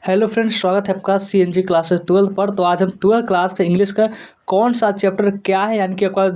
Hello friends, स्वागत है आपका सीएनजी क्लासेस 12 पर। तो आज हम 12 क्लास का इंग्लिश का कौन सा चैप्टर क्या है, यानी कि आपका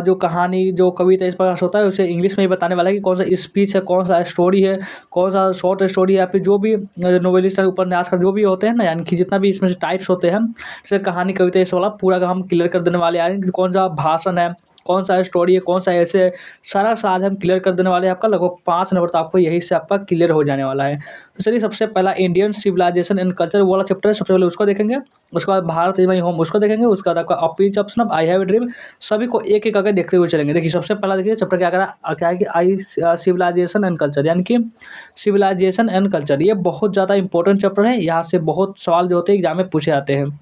जो कहानी जो कविता इस प्रकार से होता है उसे इंग्लिश में ही बताने वाला है कि कौन सा स्पीच है, कौन सा स्टोरी है, कौन सा शॉर्ट स्टोरी है, या फिर जो भी नोवेलिस्ट है, उपन्यास का जो भी होते हैं ना, यानी कि जितना भी इसमें से टाइप्स होते हैं, जैसे कहानी कविता इस वाला पूरा का हम क्लियर कर देने वाले हैं। यानी कि कौन सा भाषण है, कौन सा स्टोरी है, कौन सा ऐसे है, सारा सा आज हम क्लियर कर देने वाले हैं। आपका लगभग 5 नंबर तो आपको यही से आपका क्लियर हो जाने वाला है। तो चलिए, सबसे पहला इंडियन सिविलाइजेशन एंड कल्चर वाला चैप्टर है, सबसे पहले उसको देखेंगे। उसके बाद भारत इज माई होम उसको देखेंगे। उसके बाद आपका a pinch of snuff, I have a dream, सभी को एक एक करके देखते हुए चलेंगे। देखिए, सबसे पहला देखिए चैप्टर क्या है कि आई सिविलाइजेशन एंड कल्चर, यानी कि सिविलाइजेशन एंड कल्चर। ये बहुत ज़्यादा इंपॉर्टेंट चैप्टर है। यहाँ से बहुत सवाल जो होते हैं एग्जाम में पूछे जाते हैं।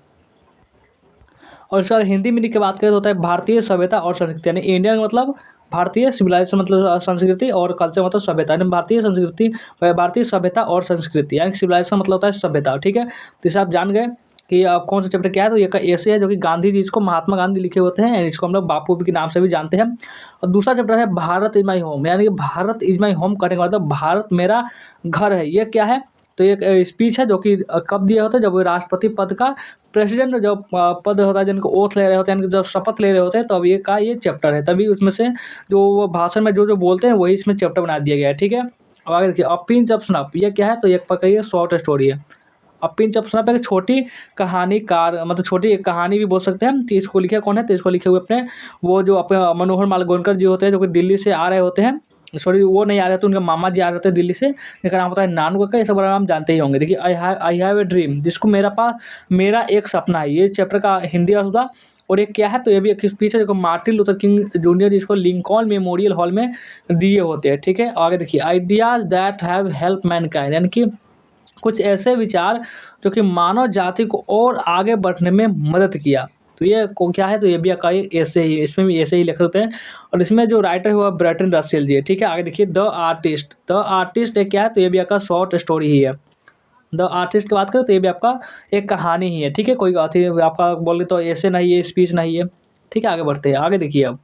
और इसका हिंदी में लिख के बात करें तो होता है भारतीय सभ्यता और संस्कृति, यानी इंडियन मतलब भारतीय, सिविलाइजेशन मतलब संस्कृति, और कल्चर मतलब सभ्यता, यानी भारतीय संस्कृति, भारतीय सभ्यता और संस्कृति, यानी सिविलाइजेशन मतलब होता है सभ्यता। ठीक है, तो इसे आप जान गए कि आप कौन सा चैप्टर क्या है। तो ये का ऐसे है जो कि गांधी जी, इसको महात्मा गांधी लिखे होते हैं, इसको हम लोग बापू के नाम से भी जानते हैं। और दूसरा चैप्टर है भारत इज माई होम, यानी कि भारत इज माई होम करने का मतलब भारत मेरा घर है। ये क्या है, तो एक स्पीच है जो कि कब दिया होता है, जब वो राष्ट्रपति पद का प्रेसिडेंट जो पद होता है, जिनको ओथ ले रहे होते हैं, यानी कि जब शपथ ले रहे होते हैं, तब ये चैप्टर है। तभी उसमें से जो वो भाषण में जो जो बोलते हैं वही इसमें चैप्टर बना दिया गया है। ठीक है, अब आगे देखिए, अ पिंच ऑफ स्नफ, ये क्या है, तो एक प्रकार ये शॉर्ट स्टोरी है। अ पिंच ऑफ स्नफ एक छोटी कहानीकार, मतलब छोटी एक कहानी भी बोल सकते हैं। तो इसको लिखे कौन है, तो इसको लिखे हुए अपने वो जो अपने मनोहर मालगोनकर जी होते हैं, जो कि दिल्ली से आ रहे होते हैं। सॉरी, वो नहीं आ रहे थे, उनके मामा जी आ रहे थे दिल्ली से, जिनका नाम होता है नानू काका। ये सब नाम जानते ही होंगे। देखिए, आई हैव ए ड्रीम, जिसको मेरा एक सपना है, ये चैप्टर का हिंदी अर्थ हुआ। और एक क्या है, तो ये भी एक स्पीच है जो मार्टिन लूथर किंग जूनियर जिसको लिंकॉन मेमोरियल हॉल में दिए होते हैं। ठीक है, आगे देखिए, ideas that have help Mankind, यानी कि कुछ ऐसे विचार जो कि मानव जाति को और आगे बढ़ने में मदद किया। तो ये को क्या है, तो ये भी आपका ऐसे ही, इसमें भी ऐसे ही लिख सकते हैं। और इसमें जो राइटर हुआ ब्रटन रसेल जी है। ठीक है, आगे देखिए, द आर्टिस्ट एक क्या है, तो ये भी आपका शॉर्ट स्टोरी ही है। द आर्टिस्ट की बात करें तो ये भी आपका एक कहानी ही है। ठीक है, कोई अथी आपका बोले तो ऐसे नहीं है, स्पीच नहीं है। ठीक है, आगे बढ़ते हैं। आगे देखिए अब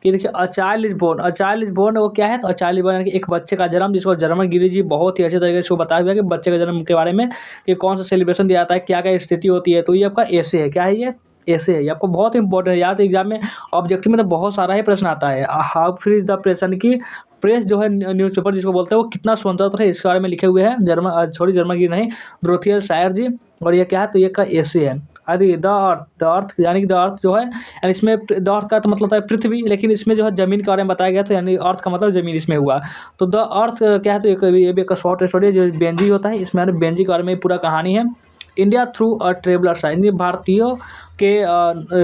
कि देखिए, a child is born, a child is born वो क्या है, तो अ चाइल्ड इज बोर्न यानी कि एक बच्चे का जन्म, जिसको जर्मन जी बहुत ही अच्छे तरीके से इसको बताया हुआ है कि बच्चे के जन्म के बारे में कि कौन सा सेलिब्रेशन दिया जाता है, क्या क्या स्थिति होती है। तो ये आपका ऐसे है, क्या है ये ऐसे है। ये आपको बहुत इंपॉर्टेंट है, यहाँ से एग्जाम में ऑब्जेक्टिव में तो बहुत सारा ही प्रश्न आता है। How free is the press, यानी कि प्रेस जो है न्यूज़पेपर जिसको बोलते हैं वो कितना स्वतंत्र है, इसके बारे में लिखे हुए हैं जर्मन गिरी नहीं, द्रोथियल शायर जी। और ये क्या है, तो ये का ऐसे है। अरे द अर्थ यानी कि द अर्थ जो है, यानी इसमें द अर्थ का तो मतलब होता है पृथ्वी, लेकिन इसमें जो है जमीन के बारे में बताया गया था, यानी अर्थ का मतलब जमीन इसमें हुआ। तो द अर्थ क्या है, तो ये भी एक शॉर्ट स्टोरी है जो बेंजी होता है, इसमें बेंजी के बारे में पूरा कहानी है। इंडिया थ्रू अ ट्रेवलर, यानी भारतीयों के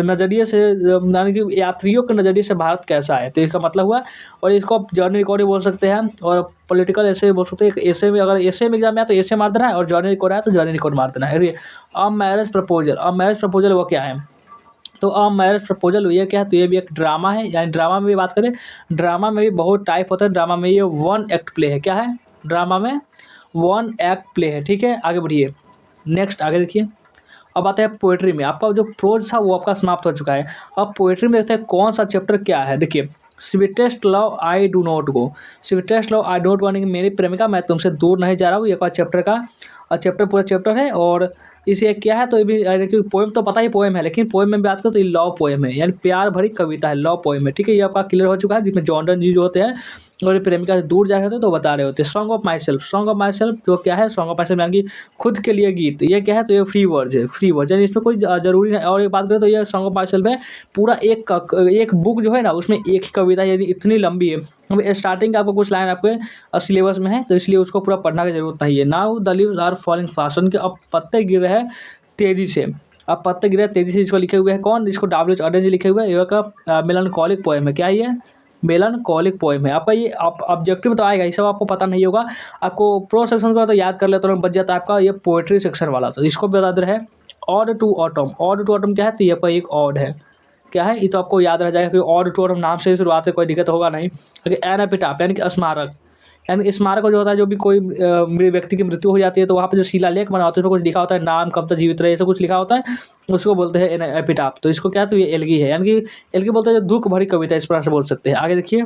नज़रिए से, यानी कि यात्रियों के नज़रिए से भारत कैसा है, तो इसका मतलब हुआ। और इसको आप जर्नल रिकॉर्ड बोल सकते हैं, और पॉलिटिकल ऐसे बोल सकते हैं। ऐसे में अगर ऐसे में एग्जाम में आया तो ऐसे मार देना है, और जर्नल रिकॉर्ड आया तो जर्नल रिकॉर्ड मार देना है। अब मैरिज प्रपोजल वो क्या है, तो अ मैरिज प्रपोजल ये क्या है, तो ये भी एक ड्रामा है। यानी ड्रामा में भी बात करें, ड्रामा में भी बहुत टाइप होता है। ड्रामा में ये वन एक्ट प्ले है। क्या है, ड्रामा में वन एक्ट प्ले है। ठीक है, आगे बढ़िए, नेक्स्ट आगे देखिए। अब आते हैं पोएट्री में। आपका जो प्रोज था वो आपका समाप्त हो चुका है। अब पोएट्री में देखते हैं कौन सा चैप्टर क्या है। देखिए, sweetest love I do not go, sweetest love I don't वानी, मेरी प्रेमिका मैं तुमसे दूर नहीं जा रहा हूँ, ये का चैप्टर का चैप्टर पूरा चैप्टर है। और इसे क्या है, तो ये भी यानी कि पोएम तो पता ही पोएम है, लेकिन पोएम में बात करो तो ये लव पोएम है, यानी प्यार भरी कविता है, लव पोएम है। ठीक है, ये आपका क्लियर हो चुका है, जिसमें जॉनडन जी जो होते हैं और प्रेमिका से दूर जा रहे होते हैं तो बता रहे होते हैं। Song of my self, song of my self जो क्या है, सॉन्ग ऑफ माई सेल्फ यानी कि खुद के लिए गीत। ये क्या है, तो ये फ्री वर्ड है, फ्री वर्ड, यानी इसमें कोई जरूरी नहीं। और एक बात करें तो ये सॉन्ग ऑफ माई सेल्फ है पूरा एक बुक जो है ना, उसमें एक ही कविता है, यानी इतनी लंबी है। अब स्टार्टिंग का आपको कुछ लाइन आपके सिलेबस में है, तो इसलिए उसको पूरा पढ़ना की जरूरत नहीं है। Now the leaves are falling fast, उनके अब पत्ते गिर रहे हैं तेजी से। अब पत्ते गिरे तेजी से, इसको लिखे हुए हैं कौन, इसको डब्ल्यू एच ऑडेन जी लिखे हुए हैं। ये का मेलानकॉलिक पोएम है। क्या है ये, मेलानकॉलिक पोएम है। आपका ये ऑब्जेक्टिव में तो आएगा, ये सब आपको पता नहीं होगा। आपको प्रो सेक्शन का तो याद कर ले तो बच जाता है आपका ये पोएट्री सेक्शन वाला। तो इसको भी बता दे रहे हैं। Ode to autumn, ode to autumn क्या है, तो ये आपका एक ऑड है। क्या है, ये तो आपको याद रह जाएगा कि ऑड टू ऑटम नाम से ही शुरुआत है, कोई दिक्कत होगा नहीं। एन एपिटाफ यानी कि स्मारक, यानी स्मारक जो होता है, जो भी कोई व्यक्ति की मृत्यु हो जाती है तो वहाँ पे जो शिलालेख बना होता है उसमें कुछ लिखा होता है, नाम कब तक जीवित रहे, ऐसा कुछ लिखा होता है, उसको बोलते हैं एपिटाफ। तो इसको क्या, तो ये एल्गी है, यानी कि एल्गी बोलते हैं जो दुख भरी कविता, इस प्रकार से बोल सकते हैं। आगे देखिए,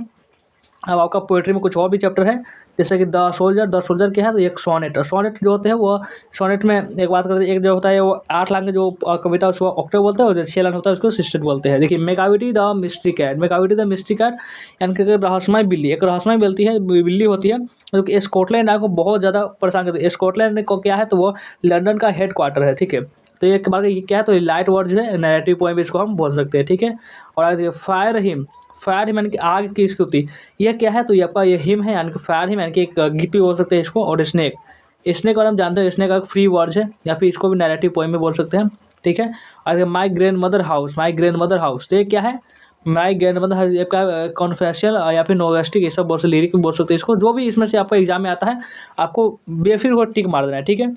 अब आपका पोएट्री में कुछ और भी चैप्टर है, जैसे कि द सोल्जर क्या है, तो एक सोनेट, सोनेट जो होते हैं वो सोनेट में एक बात करते हैं, एक जो होता है वो 8 लाइन की जो कविता उसको ऑक्टेव बोलते हैं, और जो 6 लाइन होता है उसको सिस्टेट बोलते हैं। देखिए Macavity the mystery cat, Macavity the mystery cat यानी कि रहस्यमय बिल्ली, एक रहस्यमय बिल्ली होती है जो कि स्कॉटलैंड को बहुत ज़्यादा परेशान करती है। स्कॉटलैंड को क्या है, तो वो लंदन का हेड क्वार्टर है, ठीक है। तो एक बार ये क्या है, तो लाइट वर्ड जो है नैरेटिव पोएम इसको हम बोल सकते हैं, ठीक है। और आगे फायर हिम यानी कि आग की स्तुति, ये क्या है, तो ये आपका ये हिम है यानी कि फायर हिम यानी कि एक गीत भी बोल सकते हैं इसको। और स्नेक और हम जानते हैं स्नेक का फ्री वर्ड है, या फिर इसको भी नैरेटिव पोएम में बोल सकते हैं, ठीक है। और माई ग्रैंड मदर हाउस, तो ये क्या है, माई ग्रैंड मदर हाउस आपका कॉन्फेशनल या फिर नोवेस्टिक, ये सब बहुत से लिरिक भी बोल सकते हैं इसको। जो भी इसमें से आपका एग्जाम में आता है आपको बेफिक्र हो टिक मार देना है, ठीक है।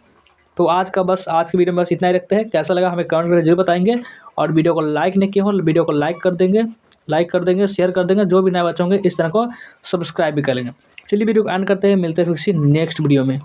तो आज की वीडियो में बस इतना ही रखते हैं। कैसा लगा हमें कमेंट करके जरूर बताएंगे, और वीडियो को लाइक नहीं किया हो वीडियो को लाइक कर देंगे, शेयर कर देंगे। जो भी नए बच्चे होंगे इस तरह को सब्सक्राइब भी कर लेंगे। चलिए वीडियो को एंड करते हैं, मिलते हैं फिर किसी नेक्स्ट वीडियो में।